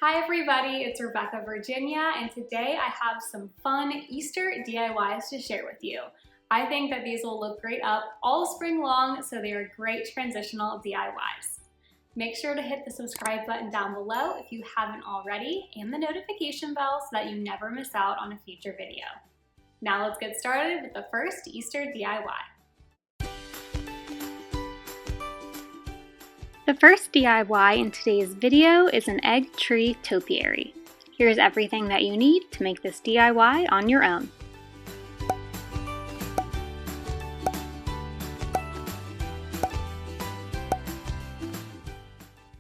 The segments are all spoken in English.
Hi everybody, it's Rebecca, Virginia, and today I have some fun Easter DIYs to share with you. I think that these will look great up all spring long, so they are great transitional DIYs. Make sure to hit the subscribe button down below if you haven't already, and the notification bell so that you never miss out on a future video. Now let's get started with the first Easter DIY. The first DIY in today's video is an egg tree topiary. Here's everything that you need to make this DIY on your own.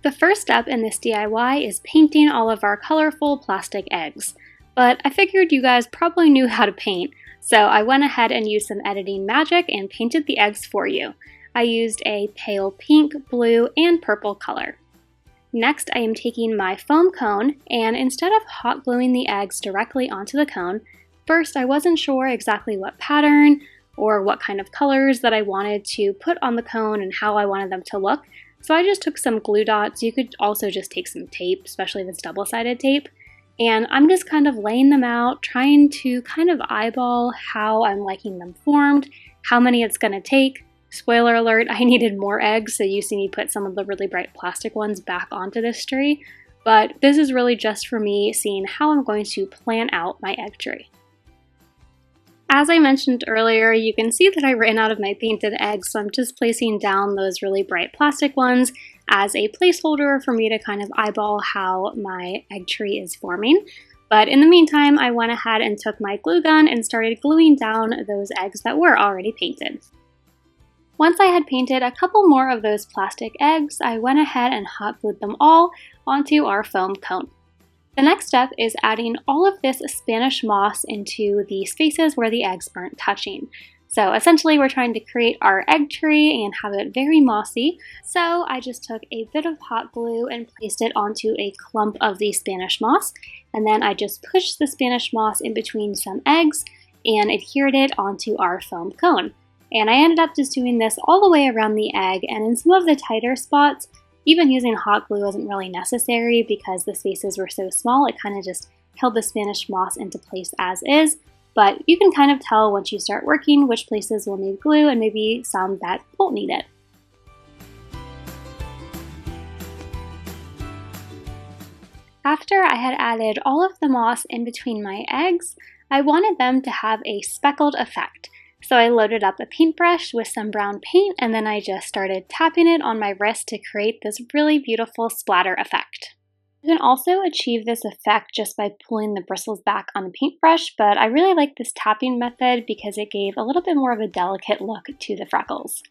The first step in this DIY is painting all of our colorful plastic eggs. But I figured you guys probably knew how to paint, so I went ahead and used some editing magic and painted the eggs for you. I used a pale pink, blue, and purple color. Next, I am taking my foam cone, and instead of hot gluing the eggs directly onto the cone, first I wasn't sure exactly what pattern or what kind of colors that I wanted to put on the cone and how I wanted them to look, so I just took some glue dots. You could also just take some tape, especially if it's double-sided tape, and I'm just kind of laying them out, trying to kind of eyeball how I'm liking them formed, how many it's going to take. Spoiler alert, I needed more eggs, so you see me put some of the really bright plastic ones back onto this tree, but this is really just for me seeing how I'm going to plan out my egg tree. As I mentioned earlier, you can see that I ran out of my painted eggs, so I'm just placing down those really bright plastic ones as a placeholder for me to kind of eyeball how my egg tree is forming. But in the meantime, I went ahead and took my glue gun and started gluing down those eggs that were already painted. Once I had painted a couple more of those plastic eggs, I went ahead and hot glued them all onto our foam cone. The next step is adding all of this Spanish moss into the spaces where the eggs aren't touching. So essentially we're trying to create our egg tree and have it very mossy. So I just took a bit of hot glue and placed it onto a clump of the Spanish moss, and then I just pushed the Spanish moss in between some eggs and adhered it onto our foam cone. And I ended up just doing this all the way around the egg, and in some of the tighter spots, even using hot glue wasn't really necessary because the spaces were so small, it kind of just held the Spanish moss into place as is. But you can kind of tell once you start working which places will need glue and maybe some that won't need it. After I had added all of the moss in between my eggs, I wanted them to have a speckled effect. So I loaded up a paintbrush with some brown paint, and then I just started tapping it on my wrist to create this really beautiful splatter effect. You can also achieve this effect just by pulling the bristles back on the paintbrush, but I really like this tapping method because it gave a little bit more of a delicate look to the freckles.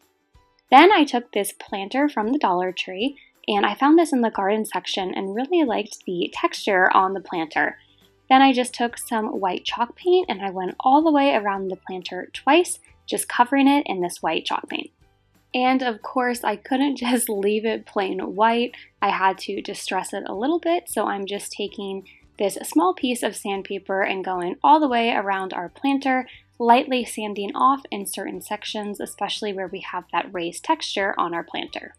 Then I took this planter from the Dollar Tree, and I found this in the garden section and really liked the texture on the planter. Then I just took some white chalk paint and I went all the way around the planter twice, just covering it in this white chalk paint. And of course, I couldn't just leave it plain white. I had to distress it a little bit, so I'm just taking this small piece of sandpaper and going all the way around our planter, lightly sanding off in certain sections, especially where we have that raised texture on our planter.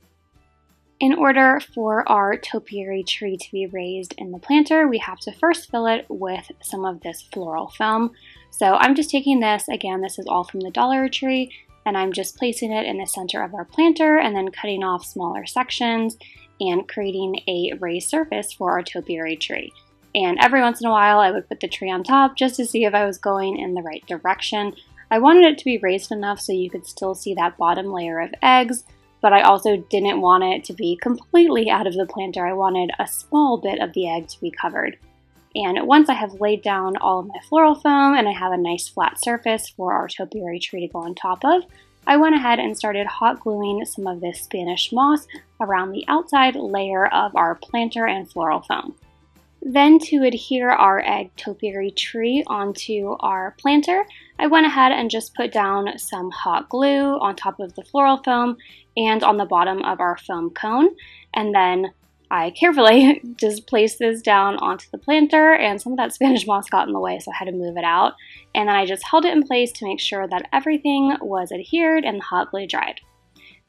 In order for our topiary tree to be raised in the planter, we have to first fill it with some of this floral foam. So I'm just taking this, again, this is all from the Dollar Tree, and I'm just placing it in the center of our planter and then cutting off smaller sections and creating a raised surface for our topiary tree. And every once in a while I would put the tree on top just to see if I was going in the right direction. I wanted it to be raised enough so you could still see that bottom layer of eggs, but I also didn't want it to be completely out of the planter. I wanted a small bit of the egg to be covered. And once I have laid down all of my floral foam and I have a nice flat surface for our topiary tree to go on top of, I went ahead and started hot gluing some of this Spanish moss around the outside layer of our planter and floral foam. Then to adhere our egg topiary tree onto our planter, I went ahead and just put down some hot glue on top of the floral foam and on the bottom of our foam cone, and then I carefully just placed this down onto the planter, and some of that Spanish moss got in the way, so I had to move it out, and then I just held it in place to make sure that everything was adhered and the hot glue dried.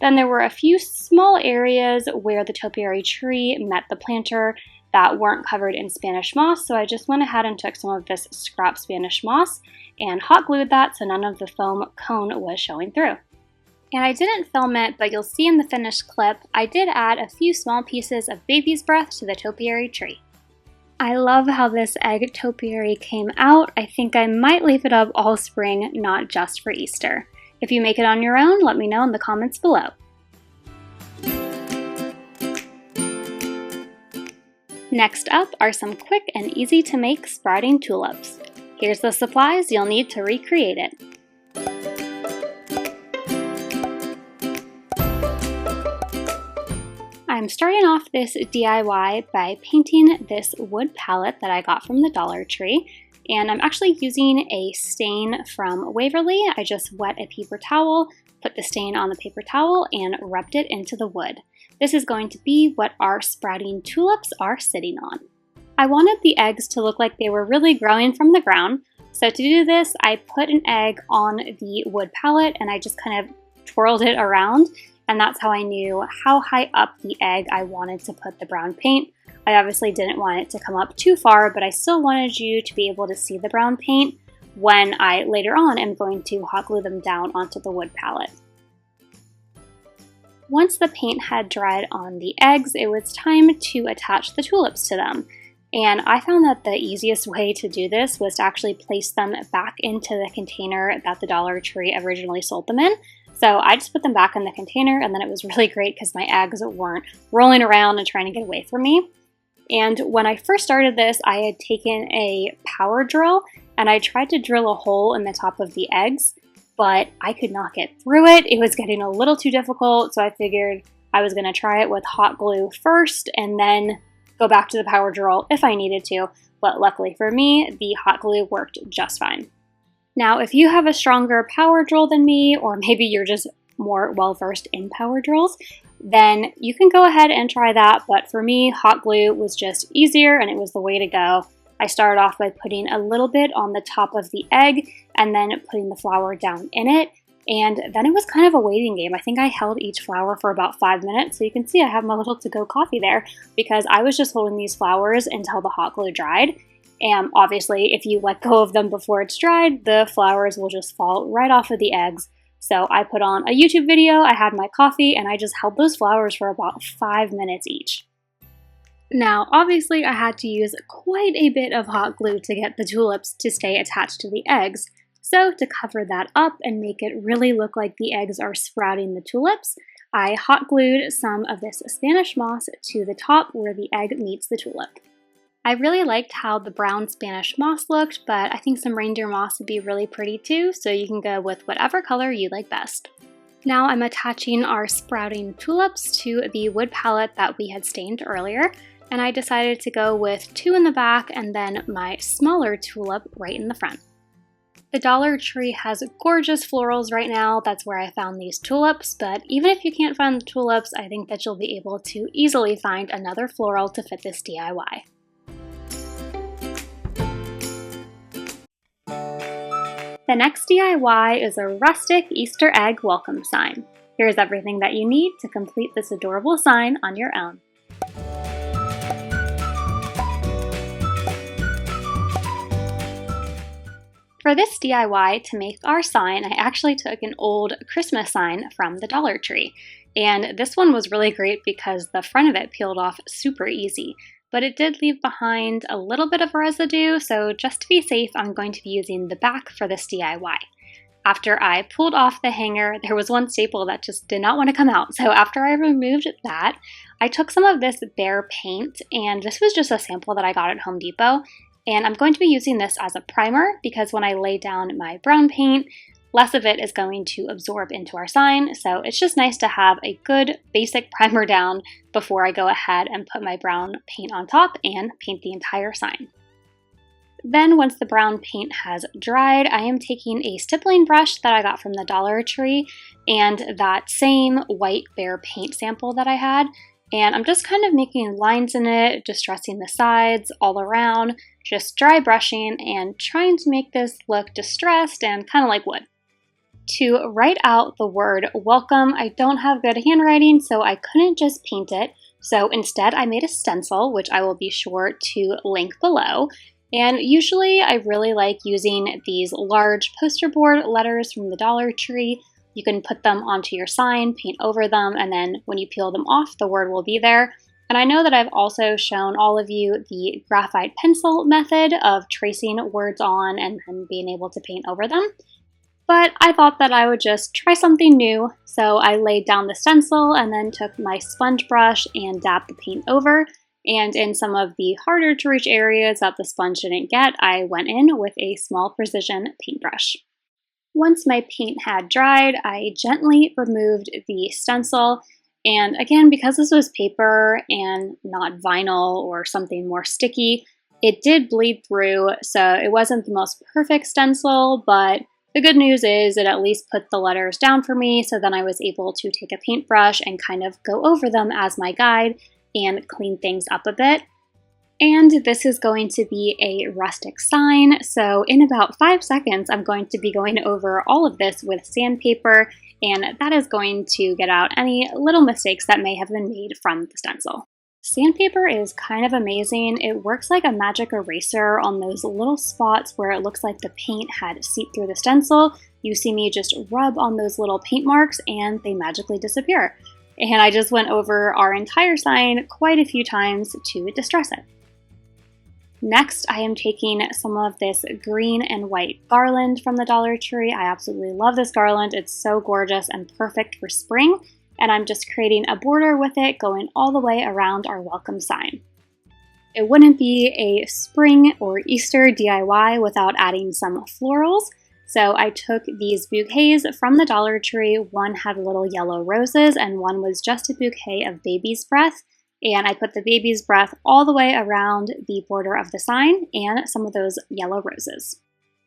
Then there were a few small areas where the topiary tree met the planter that weren't covered in Spanish moss, so I just went ahead and took some of this scrap Spanish moss and hot glued that so none of the foam cone was showing through. And I didn't film it, but you'll see in the finished clip, I did add a few small pieces of baby's breath to the topiary tree. I love how this egg topiary came out. I think I might leave it up all spring, not just for Easter. If you make it on your own, let me know in the comments below. Next up are some quick and easy to make sprouting tulips. Here's the supplies you'll need to recreate it. I'm starting off this DIY by painting this wood palette that I got from the Dollar Tree, and I'm actually using a stain from Waverly. I just wet a paper towel, put the stain on the paper towel, and rubbed it into the wood. This is going to be what our sprouting tulips are sitting on. I wanted the eggs to look like they were really growing from the ground, so to do this, I put an egg on the wood palette and I just kind of twirled it around, and that's how I knew how high up the egg I wanted to put the brown paint. I obviously didn't want it to come up too far, but I still wanted you to be able to see the brown paint when I later on am going to hot glue them down onto the wood palette. Once the paint had dried on the eggs, it was time to attach the tulips to them. And I found that the easiest way to do this was to actually place them back into the container that the Dollar Tree originally sold them in. So I just put them back in the container, and then it was really great because my eggs weren't rolling around and trying to get away from me. And when I first started this, I had taken a power drill and I tried to drill a hole in the top of the eggs, but I could not get through it. It was getting a little too difficult, so I figured I was going to try it with hot glue first and then go back to the power drill if I needed to. But luckily for me, the hot glue worked just fine. Now, if you have a stronger power drill than me, or maybe you're just more well-versed in power drills, then you can go ahead and try that. But for me, hot glue was just easier and it was the way to go. I started off by putting a little bit on the top of the egg and then putting the flower down in it. And then it was kind of a waiting game. I think I held each flower for about 5 minutes. So you can see I have my little to-go coffee there because I was just holding these flowers until the hot glue dried. And obviously, if you let go of them before it's dried, the flowers will just fall right off of the eggs. So I put on a YouTube video, I had my coffee, and I just held those flowers for about 5 minutes each. Now, obviously, I had to use quite a bit of hot glue to get the tulips to stay attached to the eggs. So to cover that up and make it really look like the eggs are sprouting the tulips, I hot glued some of this Spanish moss to the top where the egg meets the tulip. I really liked how the brown Spanish moss looked, but I think some reindeer moss would be really pretty too, so you can go with whatever color you like best. Now I'm attaching our sprouting tulips to the wood palette that we had stained earlier, and I decided to go with 2 in the back and then my smaller tulip right in the front. The Dollar Tree has gorgeous florals right now. That's where I found these tulips, but even if you can't find the tulips, I think that you'll be able to easily find another floral to fit this DIY. The next DIY is a rustic Easter egg welcome sign. Here's everything that you need to complete this adorable sign on your own. For this DIY to make our sign, I actually took an old Christmas sign from the Dollar Tree. And this one was really great because the front of it peeled off super easy. But it did leave behind a little bit of residue, so just to be safe, I'm going to be using the back for this DIY. After I pulled off the hanger, there was one staple that just did not want to come out, so after I removed that, I took some of this bare paint, and this was just a sample that I got at Home Depot, and I'm going to be using this as a primer because when I lay down my brown paint, less of it is going to absorb into our sign, so it's just nice to have a good basic primer down before I go ahead and put my brown paint on top and paint the entire sign. Then once the brown paint has dried, I am taking a stippling brush that I got from the Dollar Tree and that same white bare paint sample that I had, and I'm just kind of making lines in it, distressing the sides all around, just dry brushing and trying to make this look distressed and kind of like wood. To write out the word welcome, I don't have good handwriting, so I couldn't just paint it. So instead, I made a stencil, which I will be sure to link below. And usually I really like using these large poster board letters from the Dollar Tree. You can put them onto your sign, paint over them, and then when you peel them off, the word will be there. And I know that I've also shown all of you the graphite pencil method of tracing words on and then being able to paint over them. But I thought that I would just try something new, so I laid down the stencil and then took my sponge brush and dabbed the paint over. And in some of the harder to reach areas that the sponge didn't get, I went in with a small precision paintbrush. Once my paint had dried, I gently removed the stencil. And again, because this was paper and not vinyl or something more sticky, it did bleed through, so it wasn't the most perfect stencil, but the good news is it at least put the letters down for me, so then I was able to take a paintbrush and kind of go over them as my guide and clean things up a bit. And this is going to be a rustic sign, so in about 5 seconds I'm going to be going over all of this with sandpaper, and that is going to get out any little mistakes that may have been made from the stencil. Sandpaper is kind of amazing. It works like a magic eraser on those little spots where it looks like the paint had seeped through the stencil. You see me just rub on those little paint marks and they magically disappear. And I just went over our entire sign quite a few times to distress it. Next, I am taking some of this green and white garland from the Dollar Tree. I absolutely love this garland. It's so gorgeous and perfect for spring. And I'm just creating a border with it going all the way around our welcome sign. It wouldn't be a spring or Easter DIY without adding some florals. So I took these bouquets from the Dollar Tree. One had little yellow roses and one was just a bouquet of baby's breath. And I put the baby's breath all the way around the border of the sign and some of those yellow roses.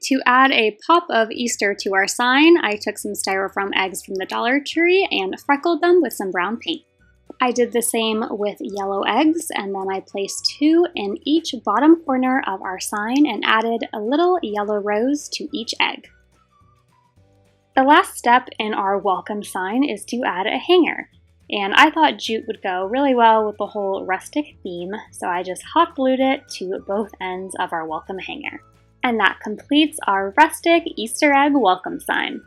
To add a pop of Easter to our sign, I took some styrofoam eggs from the Dollar Tree and freckled them with some brown paint. I did the same with yellow eggs, and then I placed 2 in each bottom corner of our sign and added a little yellow rose to each egg. The last step in our welcome sign is to add a hanger. And I thought jute would go really well with the whole rustic theme, so I just hot glued it to both ends of our welcome hanger. And that completes our rustic Easter egg welcome sign.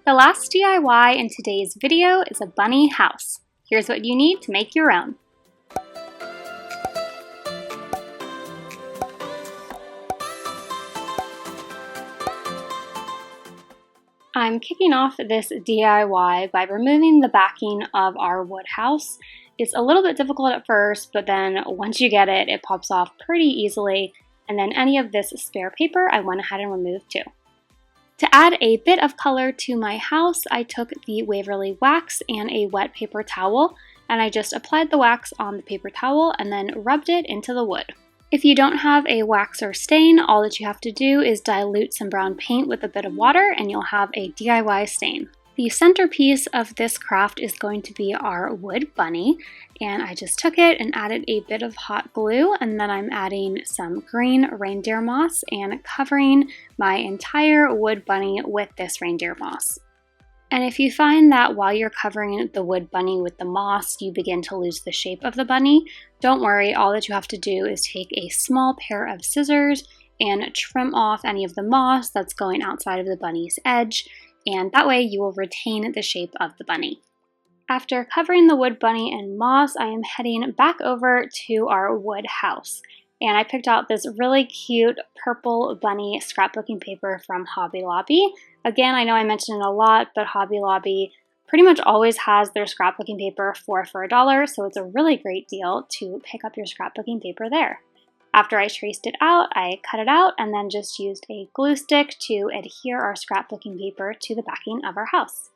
The last DIY in today's video is a bunny house. Here's what you need to make your own. I'm kicking off this DIY by removing the backing of our wood house. It's a little bit difficult at first, but then once you get it, it pops off pretty easily. And then any of this spare paper, I went ahead and removed too. To add a bit of color to my house, I took the Waverly wax and a wet paper towel, and I just applied the wax on the paper towel and then rubbed it into the wood. If you don't have a wax or stain, all that you have to do is dilute some brown paint with a bit of water and you'll have a DIY stain. The centerpiece of this craft is going to be our wood bunny, and I just took it and added a bit of hot glue, and then I'm adding some green reindeer moss and covering my entire wood bunny with this reindeer moss. And if you find that while you're covering the wood bunny with the moss, you begin to lose the shape of the bunny, don't worry, all that you have to do is take a small pair of scissors and trim off any of the moss that's going outside of the bunny's edge, and that way you will retain the shape of the bunny. After covering the wood bunny in moss, I am heading back over to our wood house. And I picked out this really cute purple bunny scrapbooking paper from Hobby Lobby. Again, I know I mentioned it a lot, but Hobby Lobby pretty much always has their scrapbooking paper for $1, so it's a really great deal to pick up your scrapbooking paper there. After I traced it out, I cut it out and then just used a glue stick to adhere our scrapbooking paper to the backing of our house.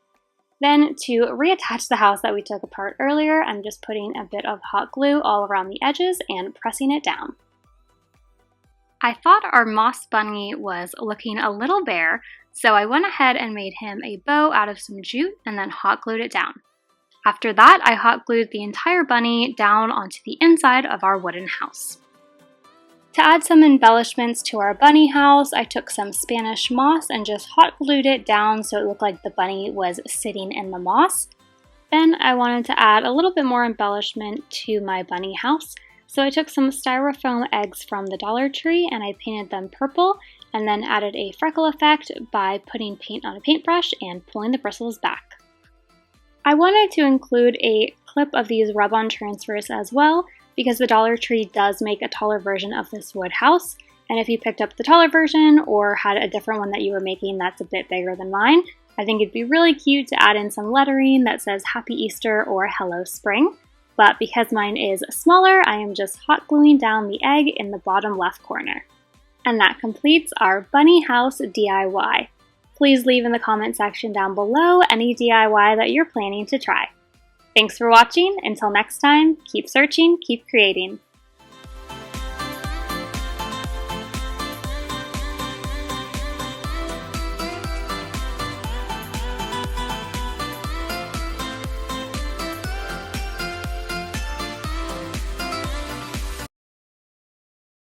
Then to reattach the house that we took apart earlier, I'm just putting a bit of hot glue all around the edges and pressing it down. I thought our moss bunny was looking a little bare, so I went ahead and made him a bow out of some jute and then hot glued it down. After that, I hot glued the entire bunny down onto the inside of our wooden house. To add some embellishments to our bunny house, I took some Spanish moss and just hot glued it down so it looked like the bunny was sitting in the moss. Then I wanted to add a little bit more embellishment to my bunny house, so I took some styrofoam eggs from the Dollar Tree and I painted them purple and then added a freckle effect by putting paint on a paintbrush and pulling the bristles back. I wanted to include a clip of these rub-on transfers as well, because the Dollar Tree does make a taller version of this wood house, and if you picked up the taller version or had a different one that you were making that's a bit bigger than mine, I think it'd be really cute to add in some lettering that says Happy Easter or Hello Spring. But because mine is smaller, I am just hot gluing down the egg in the bottom left corner. And that completes our bunny house DIY. Please leave in the comment section down below any DIY that you're planning to try. Thanks for watching. Until next time, keep searching, keep creating.